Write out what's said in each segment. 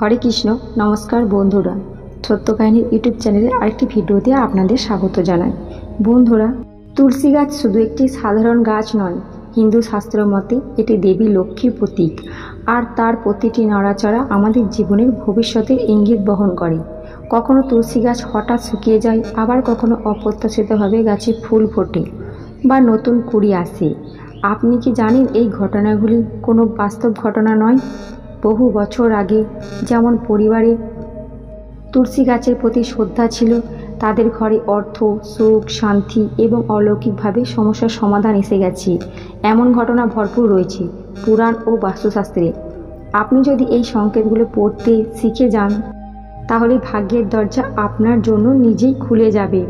হরে কৃষ্ণ। নমস্কার বন্ধুরা, সত্য কাহিনীর ইউটিউব চ্যানেলের আরেকটি ভিডিওতে আপনাদের স্বাগত জানাই। বন্ধুরা, তুলসী গাছ শুধু একটি সাধারণ গাছ নয়, হিন্দু শাস্ত্র মতে এটি দেবী লক্ষ্মীর প্রতীক। আর তার প্রতিটি নড়াচড়া আমাদের জীবনের ভবিষ্যতের ইঙ্গিত বহন করে। কখনো তুলসী গাছ হঠাৎ শুকিয়ে যায়, আবার কখনো অপ্রত্যাশিতভাবে গাছে ফুল ফোটে বা নতুন কুঁড়ি আসে। আপনি কি জানেন এই ঘটনাগুলি কোনো বাস্তব ঘটনা নয়? বহু বছর আগে যেমন পরিবারে তুলসী গাছের প্রতি শ্রদ্ধা ছিল, তাদের ঘরে অর্থ, সুখ, শান্তি এবং অলৌকিকভাবে সমস্যার সমাধান এসে গেছে। এমন ঘটনা ভরপুর রয়েছে পুরাণ ও বাস্তুশাস্ত্রে। আপনি যদি এই সংকেতগুলো পড়তে শিখে যান, তাহলে ভাগ্যের দরজা আপনার জন্য নিজেই খুলে যাবে।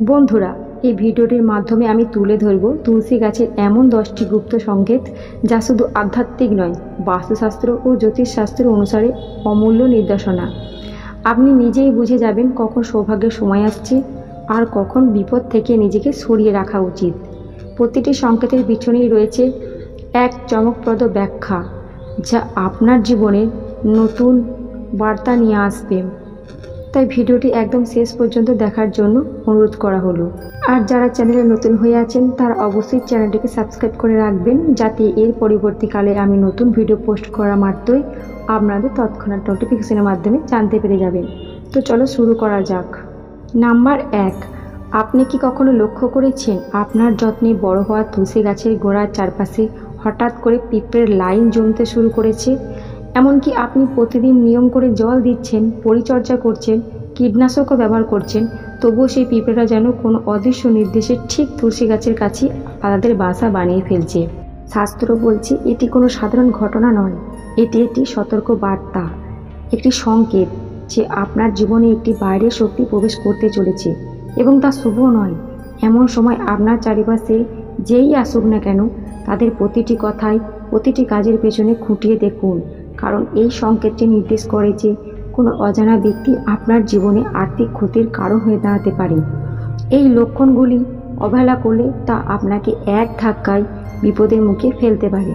বন্ধুরা, এই ভিডিওটির মাধ্যমে আমি তুলে ধরব তুলসী গাছের এমন 10টি গুপ্ত সংকেত, যা শুধু আধ্যাত্মিক নয়, বাস্তুশাস্ত্র ও জ্যোতিষশাস্ত্র অনুসারে অমূল্য নির্দেশনা। আপনি নিজেই বুঝে যাবেন কখন সৌভাগ্যের সময় আসছে আর কখন বিপদ থেকে নিজেকে সরিয়ে রাখা উচিত। প্রতিটি সংকেতের পিছনেই রয়েছে এক চমকপ্রদ ব্যাখ্যা, যা আপনার জীবনে নতুন বার্তা নিয়ে আসবে। তাই ভিডিওটি একদম শেষ পর্যন্ত দেখার জন্য অনুরোধ করা হলো। আর যারা চ্যানেলে নতুন হয়ে আছেন, তারা অবশ্যই চ্যানেলটিকে সাবস্ক্রাইব করে রাখবেন, যাতে এর পরবর্তীকালে আমি নতুন ভিডিও পোস্ট করা মাত্রই আপনাদের তৎক্ষণাৎ নোটিফিকেশনের মাধ্যমে জানতে পেরে যাবেন। তো চলো শুরু করা যাক। নাম্বার 1, আপনি কি কখনো লক্ষ্য করেছেন আপনার যত্নে বড় হওয়া তুলসী গাছের গোড়ার চারপাশে হঠাৎ করে পিঁপড়ের লাইন জমতে শুরু করেছে? এমনকি আপনি প্রতিদিন নিয়ম করে জল দিচ্ছেন, পরিচর্যা করছেন, কীটনাশকও ব্যবহার করছেন, তবুও সেই পিঁপড়েরা যেন কোনো অদৃশ্য নির্দেশে ঠিক তুলসী গাছের কাছে তাদের বাসা বানিয়ে ফেলছে। শাস্ত্র বলছে এটি কোনো সাধারণ ঘটনা নয়, এটি একটি সতর্ক বার্তা, একটি সংকেত যে আপনার জীবনে একটি বাইরের শক্তি প্রবেশ করতে চলেছে এবং তা শুভ নয়। এমন সময় আপনার চারিপাশে যেই আসুক না কেন, তাদের প্রতিটি কথায়, প্রতিটি কাজের পেছনে খুঁটিয়ে দেখুন, কারণ এই সংকেতটি নির্দেশ করে যে কোনো অজানা ব্যক্তি আপনার জীবনে আর্থিক ক্ষতির কারণ হয়ে দাঁড়াতে পারে। এই লক্ষণগুলি অবহেলা করলে তা আপনাকে এক ধাক্কায় বিপদের মুখে ফেলতে পারে।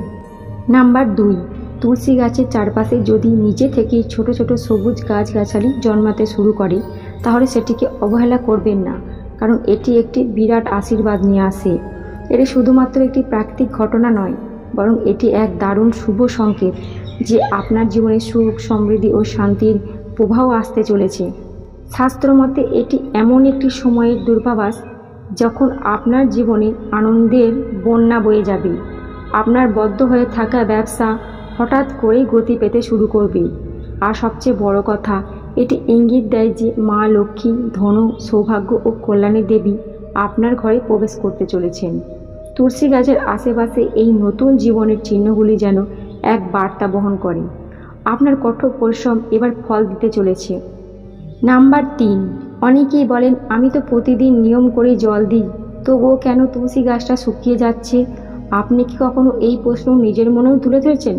নাম্বার 2, তুলসী গাছের চারপাশে যদি নিজে থেকেই ছোট ছোট সবুজ গাছগাছালি জন্মাতে শুরু করে, তাহলে সেটিকে অবহেলা করবেন না, কারণ এটি একটি বিরাট আশীর্বাদ নিয়ে আসে। এটি শুধুমাত্র একটি প্রাকৃতিক ঘটনা নয়, বরং এটি এক দারুণ শুভ সংকেত যে আপনার জীবনে সুখ, সমৃদ্ধি ও শান্তির প্রবাহ আসতে চলেছে। শাস্ত্রমতে এটি এমন একটি সময়ের দূর্বাভাস যখন আপনার জীবনে আনন্দের বন্যা বয়ে যাবে। আপনার বদ্ধ হয়ে থাকা ব্যবসা হঠাৎ করেই গতি পেতে শুরু করবে। আর সবচেয়ে বড় কথা, এটি ইঙ্গিত দেয় যে মা লক্ষ্মী, ধন, সৌভাগ্য ও কল্যাণের দেবী আপনার ঘরে প্রবেশ করতে চলেছেন। তুলসী গাছের আশেপাশে এই নতুন জীবনের চিহ্নগুলি যেন এক বার্তা বহন করে, আপনার কঠোর পরিশ্রম এবার ফল দিতে চলেছে। নাম্বার 3, অনেকেই বলেন আমি তো প্রতিদিন নিয়ম করে জল দিই, তবুও কেন তুলসী গাছটা শুকিয়ে যাচ্ছে? আপনি কি কখনো এই প্রশ্ন নিজের মনেও তুলে ধরেছেন?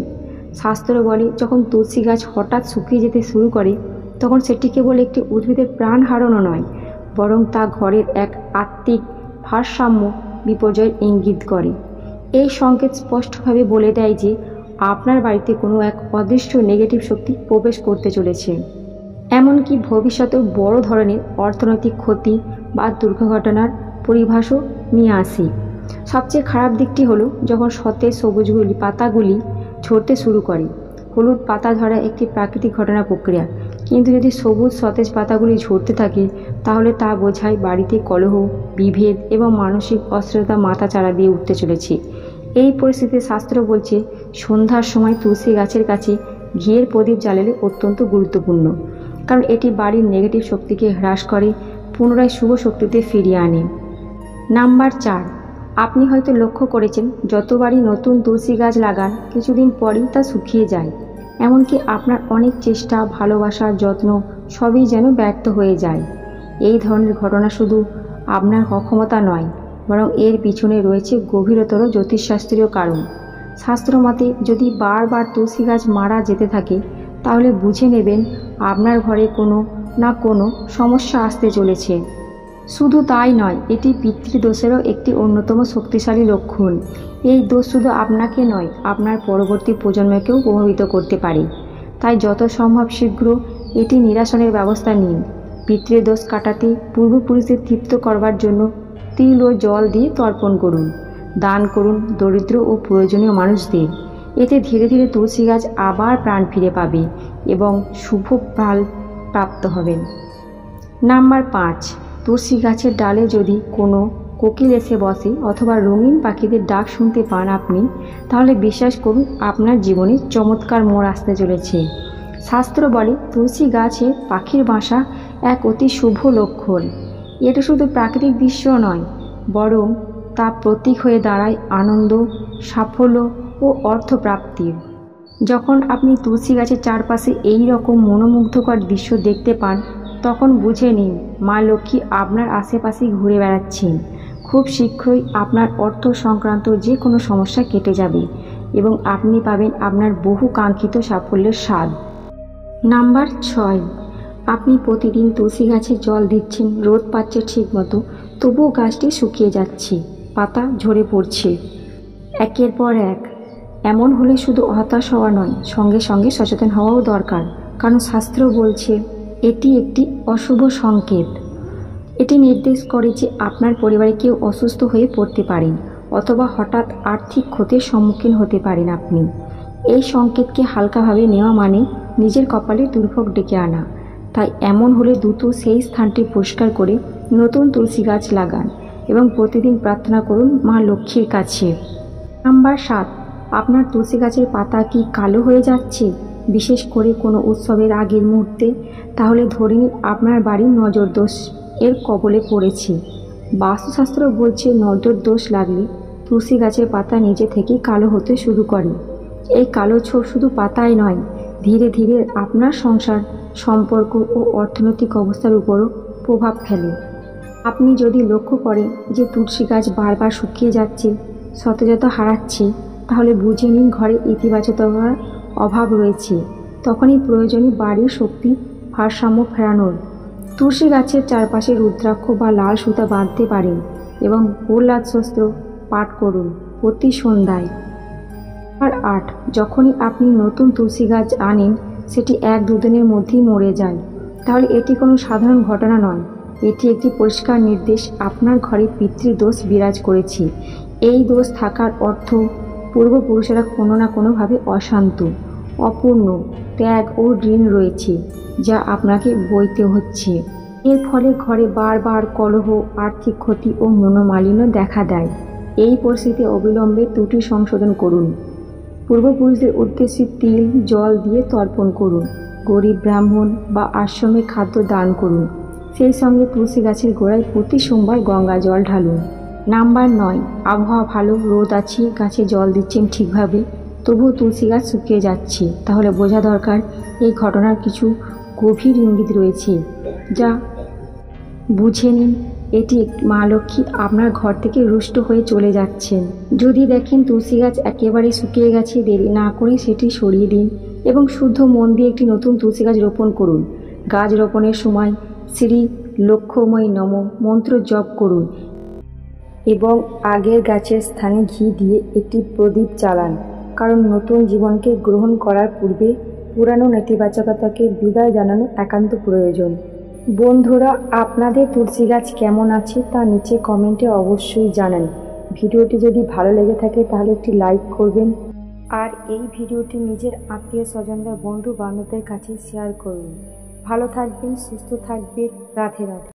শাস্ত্র বলে যখন তুলসী গাছ হঠাৎ শুকিয়ে যেতে শুরু করে, তখন সেটি কেবল একটি উদ্ভিদের প্রাণ হারানো নয়, বরং তা ঘরের এক আত্মিক ভারসাম্য বিপর্যয়ের ইঙ্গিত করে। এই সংকেত স্পষ্টভাবে বলে দেয় যে আপনার বাড়িতে কোনো এক অদৃশ্য নেগেটিভ শক্তি প্রবেশ করতে চলেছে। এমনকি ভবিষ্যতেও বড় ধরনের অর্থনৈতিক ক্ষতি বা দুর্ঘটনার পরিভাষও নিয়ে আসে। সবচেয়ে খারাপ দিকটি হলো যখন সতেজ সবুজগুলি পাতাগুলি ঝরতে শুরু করে। হলুদ পাতা ঝরা একটি প্রাকৃতিক ঘটনা প্রক্রিয়া, কিন্তু যদি সবুজ সতেজ পাতাগুলি ঝরতে থাকে, তাহলে তা বোঝায় বাড়িতে কলহ, বিভেদ এবং মানসিক অস্থিরতা মাথা চাড়া দিয়ে উঠতে চলেছে। এই পরিস্থিতিতে শাস্ত্র বলছে সন্ধ্যার সময় তুলসী গাছের কাছে ঘিয়ের প্রদীপ জ্বালালে অত্যন্ত গুরুত্বপূর্ণ, কারণ এটি বাড়ির নেগেটিভ শক্তিকে হ্রাস করে, পুনরায় শুভ শক্তিতে ফিরিয়ে আনে। নাম্বার 4, আপনি হয়তো লক্ষ্য করেছেন যতবারই নতুন তুলসী গাছ লাগান, কিছুদিন পরই তা শুকিয়ে যায়। এমনকি আপনার অনেক চেষ্টা, ভালোবাসা, যত্ন সবই যেন ব্যর্থ হয়ে যায়। এই ধরনের ঘটনা শুধু আপনার অক্ষমতা নয়, বরং এর পিছনে রয়েছে গভীরতর জ্যোতিষশাস্ত্রীয় কারণ। শাস্ত্র মতে যদি বারবার তুলসী গাছ মারা যেতে থাকে, তাহলে বুঝে নেবেন আপনার ঘরে কোনো না কোনো সমস্যা আসতে চলেছে। শুধু তাই নয়, এটি পিতৃদোষেরও একটি অন্যতম শক্তিশালী লক্ষণ। এই দোষ শুধু আপনাকে নয়, আপনার পরবর্তী প্রজন্মকেও প্রভাবিত করতে পারে। তাই যত সম্ভব শীঘ্র এটি নিরসনের ব্যবস্থা নিন। পিতৃদোষ কাটাতে পূর্বপুরুষদের তৃপ্ত করবার জন্য তিল ও জল দিয়ে তর্পণ করুন। দান করুন দরিদ্র ও প্রয়োজনীয় মানুষদের। এতে ধীরে ধীরে তুলসী গাছ আবার প্রাণ ফিরে পাবে এবং শুভ ফল প্রাপ্ত হবেন। নাম্বার 5, তুলসী গাছের ডালে যদি কোনো কোকিল এসে বসে অথবা রঙিন পাখিদের ডাক শুনতে পান আপনি, তাহলে বিশ্বাস করুন আপনার জীবনে চমৎকার মোড় আসতে চলেছে। শাস্ত্র বলে তুলসী গাছে পাখির বাসা এক অতি শুভ লক্ষণ। এটা শুধু প্রাকৃতিক দৃশ্য নয়, বরং তা প্রতীক হয়ে দাঁড়ায় আনন্দ, সাফল্য ও অর্থপ্রাপ্তির। যখন আপনি তুলসী গাছের চারপাশে এই রকম মনোমুগ্ধকর দৃশ্য দেখতে পান, তখন বুঝে নিন মা লক্ষ্মী আপনার আশেপাশেই ঘুরে বেড়াচ্ছেন। খুব শীঘ্রই আপনার অর্থ সংক্রান্ত যে কোনো সমস্যা কেটে যাবে এবং আপনি পাবেন আপনার বহু কাঙ্ক্ষিত সাফল্যের স্বাদ। নাম্বার 6, আপনি প্রতিদিন তুলসী গাছে জল দিচ্ছেন, রোদ পাচ্ছে ঠিক মতো, তবুও গাছটি শুকিয়ে যাচ্ছে, পাতা ঝরে পড়ছে একের পর এক। এমন হলে শুধু হতাশ হওয়া নয়, সঙ্গে সঙ্গে সচেতন হওয়াও দরকার। কারণ শাস্ত্র বলছে এটি একটি অশুভ সংকেত। এটি নির্দেশ করে যে আপনার পরিবারে কেউ অসুস্থ হয়ে পড়তে পারেন অথবা হঠাৎ আর্থিক ক্ষতির সম্মুখীন হতে পারেন আপনি। এই সংকেতকে হালকাভাবে নেওয়া মানে নিজের কপালে দুর্ভোগ ডেকে আনা। তাই এমন হলে দ্রুত সেই স্থানটি পরিষ্কার করে নতুন তুলসী গাছ লাগান এবং প্রতিদিন প্রার্থনা করুন মা লক্ষ্মীর কাছে। নাম্বার 7, আপনার তুলসী গাছের পাতা কি কালো হয়ে যাচ্ছে, বিশেষ করে কোনো উৎসবের আগের মুহূর্তে? তাহলে ধরে নিন আপনার বাড়ির নজর দোষ এর কবলে পড়েছে। বাস্তুশাস্ত্র বলছে নজর দোষ লাগলে তুলসী গাছের পাতা নিজে থেকেই কালো হতে শুরু করে। এই কালো ছোপ শুধু পাতায় নয়, ধীরে ধীরে আপনার সংসার, সম্পর্ক ও অর্থনৈতিক অবস্থার উপরও প্রভাব ফেলে। আপনি যদি লক্ষ্য করেন যে তুলসী গাছ বারবার শুকিয়ে যাচ্ছে, সতেজতা হারাচ্ছে, তাহলে বুঝে নিন ঘরে ইতিবাচকতার অভাব রয়েছে। তখনই প্রয়োজনীয় বাড়ির শক্তি ভারসাম্য ফেরানোর। তুলসী গাছের চারপাশে রুদ্রাক্ষ বা লাল সুতা বাঁধতে পারেন এবং প্রহ্লাদ স্তোত্র পাঠ করুন প্রতি সন্ধ্যায়। আর 8, যখনই আপনি নতুন তুলসী গাছ আনেন সেটি 1-2 দিনের মধ্যেই মরে যায়, তাহলে এটি কোনো সাধারণ ঘটনা নয়। এটি একটি পরিষ্কার নির্দেশ আপনার ঘরে পিতৃদোষ বিরাজ করেছে। এই দোষ থাকার অর্থ পূর্বপুরুষেরা কোনো না কোনোভাবে অশান্ত, অপূর্ণ, ত্যাগ ও ঋণ রয়েছে যা আপনাকে বইতে হচ্ছে। এর ফলে ঘরে বারবার কলহ, আর্থিক ক্ষতি ও মনোমালিন্য দেখা দেয়। এই পরিস্থিতি অবিলম্বে ত্রুটি সংশোধন করুন। পূর্বপুরুষদের উদ্দেশ্যে তিল জল দিয়ে তর্পণ করুন। গরিব ব্রাহ্মণ বা আশ্রমে খাদ্য দান করুন। সেই সঙ্গে তুলসী গাছের গোড়ায় প্রতি সোমবার গঙ্গা জল ঢালুন। নাম্বার 9, আবহাওয়া ভালো, রোদ আছে, গাছে জল দিচ্ছেন ঠিকভাবে, তবুও তুলসী গাছ শুকিয়ে যাচ্ছে, তাহলে বোঝা দরকার এই ঘটনার কিছু গভীর ইঙ্গিত রয়েছে, যা বুঝে নিন এটি মা লক্ষ্মী আপনার ঘর থেকে রুষ্ট হয়ে চলে যাচ্ছেন। যদি দেখেন তুলসী গাছ একেবারে শুকিয়ে গেছে, দেরি না করে সেটি সরিয়ে দিন এবং শুদ্ধ মন দিয়ে একটি নতুন তুলসী গাছ রোপণ করুন। গাছ রোপণের সময় শ্রী লক্ষ্মময়ী নম মন্ত্র জপ করুন এবং আগের গাছের স্থানে ঘি দিয়ে একটি প্রদীপ জ্বালান। কারণ নতুন জীবনকে গ্রহণ করার পূর্বে পুরানো নেতিবাচকতাকে বিদায় জানানো একান্ত প্রয়োজন। বন্ধুরা, আপনাদের তুলসী গাছ কেমন আছে তা নিচে কমেন্টে অবশ্যই জানান। ভিডিওটি যদি ভালো লেগে থাকে তাহলে একটি লাইক করবেন আর এই ভিডিওটি নিজের আত্মীয় স্বজনরা, বন্ধু বান্ধবদের কাছে শেয়ার করুন। ভালো থাকবেন, সুস্থ থাকবেন। রাধে রাধে।